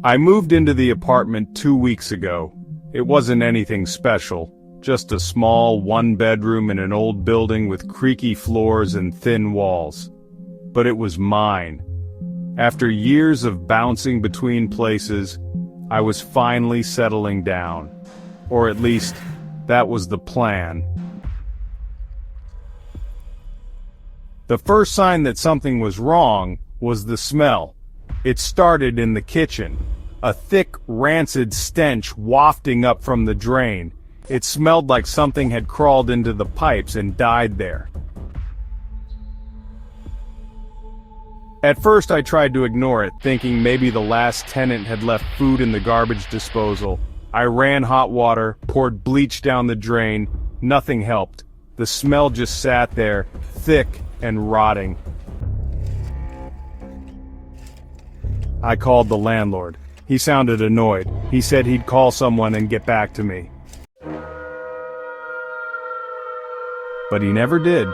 I moved into the apartment 2 weeks ago. It wasn't anything special, just a small one-bedroom in an old building with creaky floors and thin walls. But it was mine. After years of bouncing between places, I was finally settling down. Or at least, that was the plan. The first sign that something was wrong was the smell. It started in the kitchen. A thick, rancid stench wafting up from the drain. It smelled like something had crawled into the pipes and died there. At first I tried to ignore it, thinking maybe the last tenant had left food in the garbage disposal. I ran hot water, poured bleach down the drain. Nothing helped. The smell just sat there, thick and rotting. I called the landlord. He sounded annoyed. He said he'd call someone and get back to me. But he never did.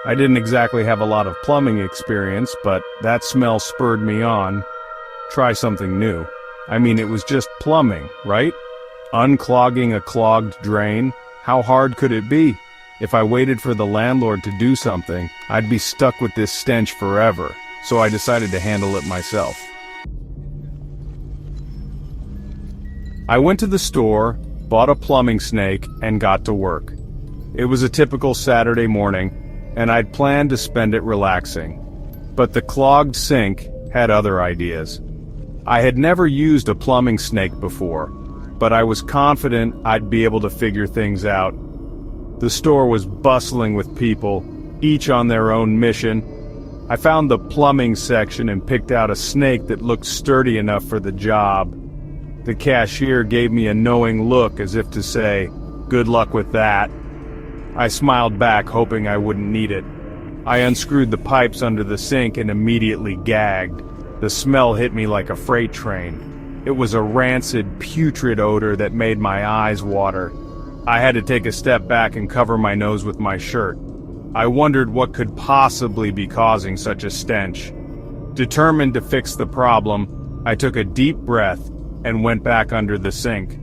I didn't exactly have a lot of plumbing experience, but that smell spurred me on. Try something new. I mean, it was just plumbing, right? Unclogging a clogged drain. How hard could it be? If I waited for the landlord to do something, I'd be stuck with this stench forever, so I decided to handle it myself. I went to the store, bought a plumbing snake, and got to work. It was a typical Saturday morning, and I'd planned to spend it relaxing. But the clogged sink had other ideas. I had never used a plumbing snake before, but I was confident I'd be able to figure things out. The store was bustling with people, each on their own mission. I found the plumbing section and picked out a snake that looked sturdy enough for the job. The cashier gave me a knowing look as if to say, "Good luck with that." I smiled back, hoping I wouldn't need it. I unscrewed the pipes under the sink and immediately gagged. The smell hit me like a freight train. It was a rancid, putrid odor that made my eyes water. I had to take a step back and cover my nose with my shirt. I wondered what could possibly be causing such a stench. Determined to fix the problem, I took a deep breath and went back under the sink.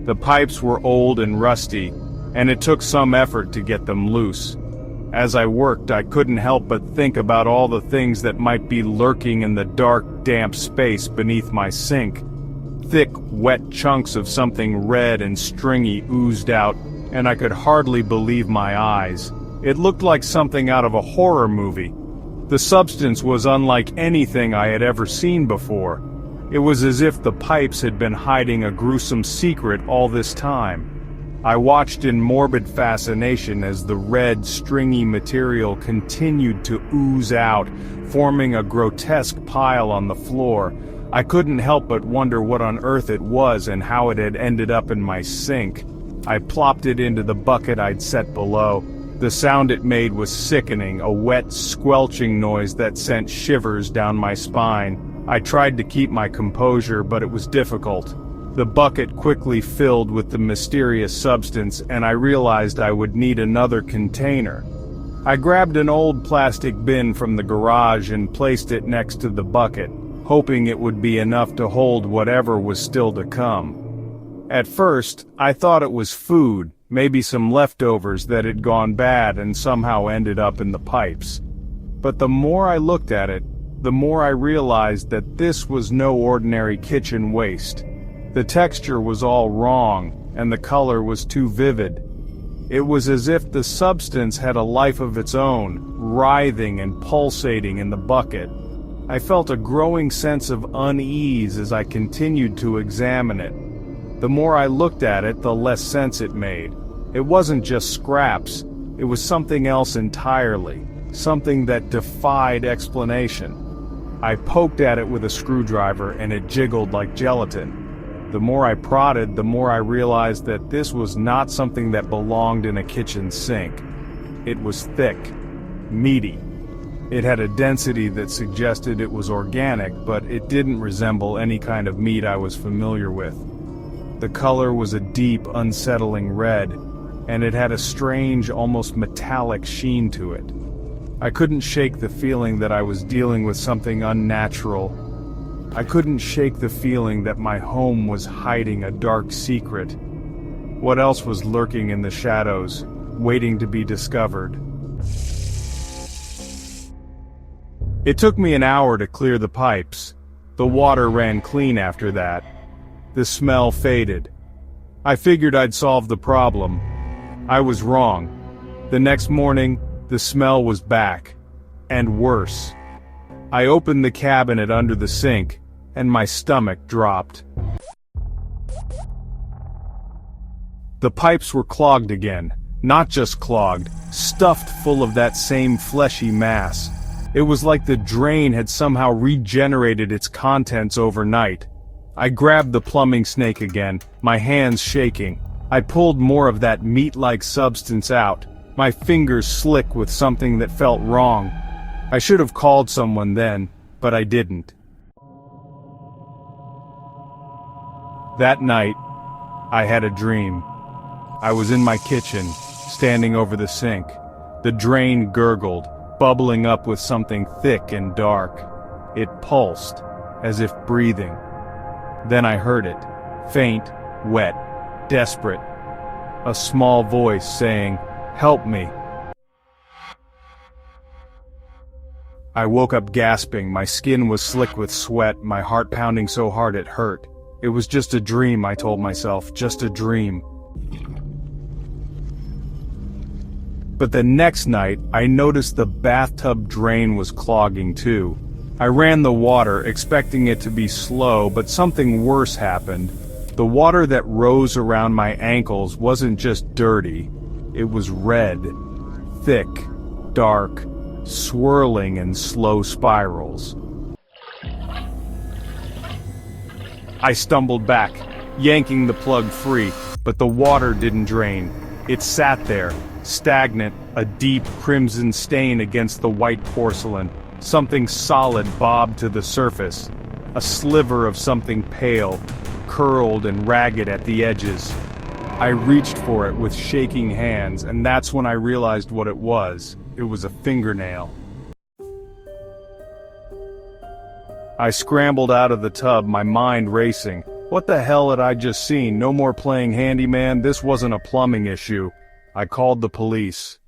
The pipes were old and rusty, and it took some effort to get them loose. As I worked, I couldn't help but think about all the things that might be lurking in the dark, damp space beneath my sink. Thick, wet chunks of something red and stringy oozed out, and I could hardly believe my eyes. It looked like something out of a horror movie. The substance was unlike anything I had ever seen before. It was as if the pipes had been hiding a gruesome secret all this time. I watched in morbid fascination as the red, stringy material continued to ooze out, forming a grotesque pile on the floor. I couldn't help but wonder what on earth it was and how it had ended up in my sink. I plopped it into the bucket I'd set below. The sound it made was sickening, a wet, squelching noise that sent shivers down my spine. I tried to keep my composure, but it was difficult. The bucket quickly filled with the mysterious substance, and I realized I would need another container. I grabbed an old plastic bin from the garage and placed it next to the bucket, hoping it would be enough to hold whatever was still to come. At first, I thought it was food, maybe some leftovers that had gone bad and somehow ended up in the pipes. But the more I looked at it, the more I realized that this was no ordinary kitchen waste. The texture was all wrong, and the color was too vivid. It was as if the substance had a life of its own, writhing and pulsating in the bucket. I felt a growing sense of unease as I continued to examine it. The more I looked at it, the less sense it made. It wasn't just scraps, it was something else entirely, something that defied explanation. I poked at it with a screwdriver and it jiggled like gelatin. The more I prodded, the more I realized that this was not something that belonged in a kitchen sink. It was thick, meaty. It had a density that suggested it was organic, but it didn't resemble any kind of meat I was familiar with. The color was a deep, unsettling red, and it had a strange, almost metallic sheen to it. I couldn't shake the feeling that I was dealing with something unnatural, I couldn't shake the feeling that my home was hiding a dark secret. What else was lurking in the shadows, waiting to be discovered? It took me an hour to clear the pipes. The water ran clean after that. The smell faded. I figured I'd solve the problem. I was wrong. The next morning, the smell was back. And worse. I opened the cabinet under the sink, and my stomach dropped. The pipes were clogged again. Not just clogged, stuffed full of that same fleshy mass. It was like the drain had somehow regenerated its contents overnight. I grabbed the plumbing snake again, my hands shaking. I pulled more of that meat-like substance out, my fingers slick with something that felt wrong. I should have called someone then, but I didn't. That night, I had a dream. I was in my kitchen, standing over the sink. The drain gurgled, bubbling up with something thick and dark. It pulsed, as if breathing. Then I heard it, faint, wet, desperate. A small voice saying, "Help me." I woke up gasping, my skin was slick with sweat, my heart pounding so hard it hurt. It was just a dream, I told myself, just a dream. But the next night, I noticed the bathtub drain was clogging too. I ran the water, expecting it to be slow, but something worse happened. The water that rose around my ankles wasn't just dirty, it was red, thick, dark, swirling in slow spirals. I stumbled back, yanking the plug free, but the water didn't drain. It sat there, stagnant, a deep crimson stain against the white porcelain. Something solid bobbed to the surface, a sliver of something pale, curled and ragged at the edges. I reached for it with shaking hands, and that's when I realized what it was. It was a fingernail. I scrambled out of the tub, my mind racing. What the hell had I just seen? No more playing handyman, this wasn't a plumbing issue. I called the police.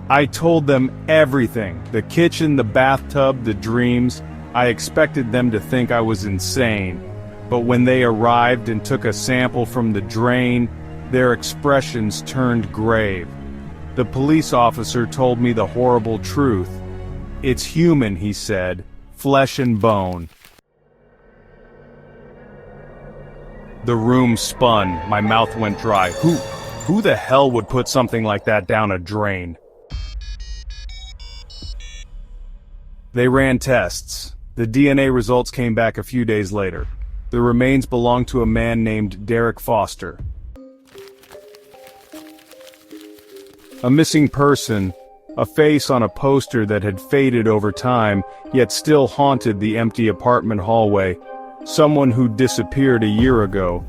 I told them everything. The kitchen, the bathtub, the dreams. I expected them to think I was insane. But when they arrived and took a sample from the drain, their expressions turned grave. The police officer told me the horrible truth. "It's human," he said, "flesh and bone." The room spun, my mouth went dry. Who the hell would put something like that down a drain? They ran tests. The DNA results came back a few days later. The remains belonged to a man named Derek Foster. A missing person, a face on a poster that had faded over time, yet still haunted the empty apartment hallway. Someone who disappeared a year ago.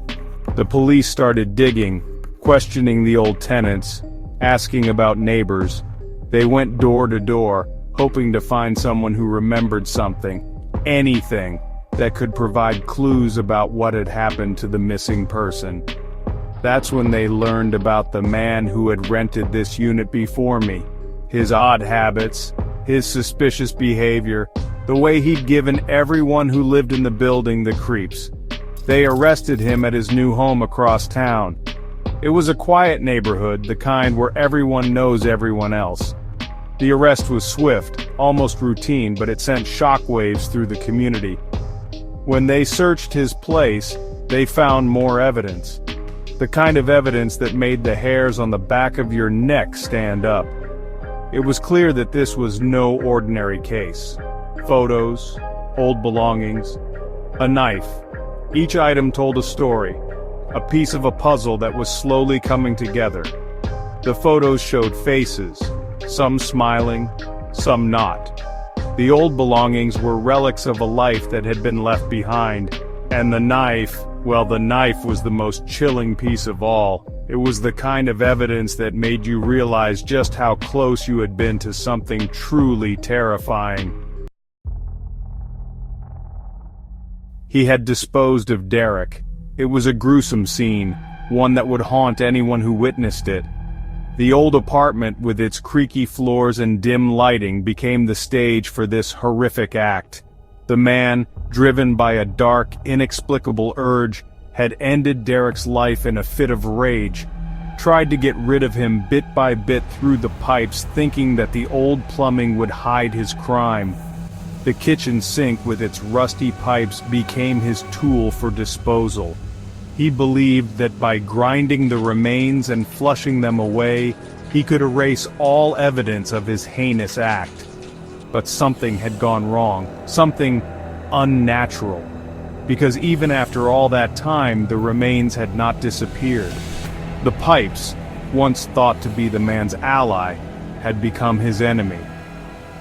The police started digging, questioning the old tenants, asking about neighbors. They went door to door, hoping to find someone who remembered something, anything, that could provide clues about what had happened to the missing person. That's when they learned about the man who had rented this unit before me. His odd habits, his suspicious behavior, the way he'd given everyone who lived in the building the creeps. They arrested him at his new home across town. It was a quiet neighborhood, the kind where everyone knows everyone else. The arrest was swift, almost routine, but it sent shockwaves through the community. When they searched his place, they found more evidence. The kind of evidence that made the hairs on the back of your neck stand up. It was clear that this was no ordinary case. Photos, old belongings, a knife. Each item told a story, a piece of a puzzle that was slowly coming together. The photos showed faces, some smiling, some not. The old belongings were relics of a life that had been left behind, and the knife, well, the knife was the most chilling piece of all. It was the kind of evidence that made you realize just how close you had been to something truly terrifying. He had disposed of Derek. It was a gruesome scene, one that would haunt anyone who witnessed it. The old apartment with its creaky floors and dim lighting became the stage for this horrific act. The man, driven by a dark, inexplicable urge, had ended Derek's life in a fit of rage, tried to get rid of him bit by bit through the pipes, thinking that the old plumbing would hide his crime. The kitchen sink with its rusty pipes became his tool for disposal. He believed that by grinding the remains and flushing them away, he could erase all evidence of his heinous act. But something had gone wrong, something unnatural, because even after all that time, the remains had not disappeared. The pipes, once thought to be the man's ally, had become his enemy.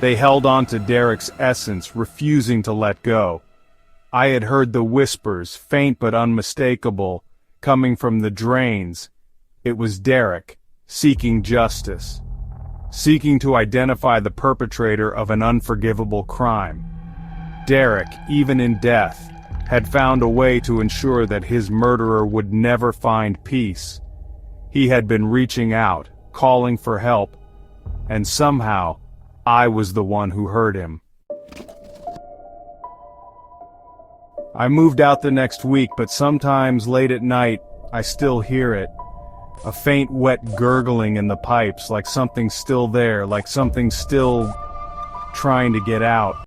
They held on to Derek's essence, refusing to let go. I had heard the whispers, faint but unmistakable, coming from the drains. It was Derek, seeking justice, seeking to identify the perpetrator of an unforgivable crime. Derek, even in death, had found a way to ensure that his murderer would never find peace. He had been reaching out, calling for help, and somehow, I was the one who heard him. I moved out the next week, but sometimes late at night, I still hear it. A faint wet gurgling in the pipes, like something's still there, like something's still trying to get out.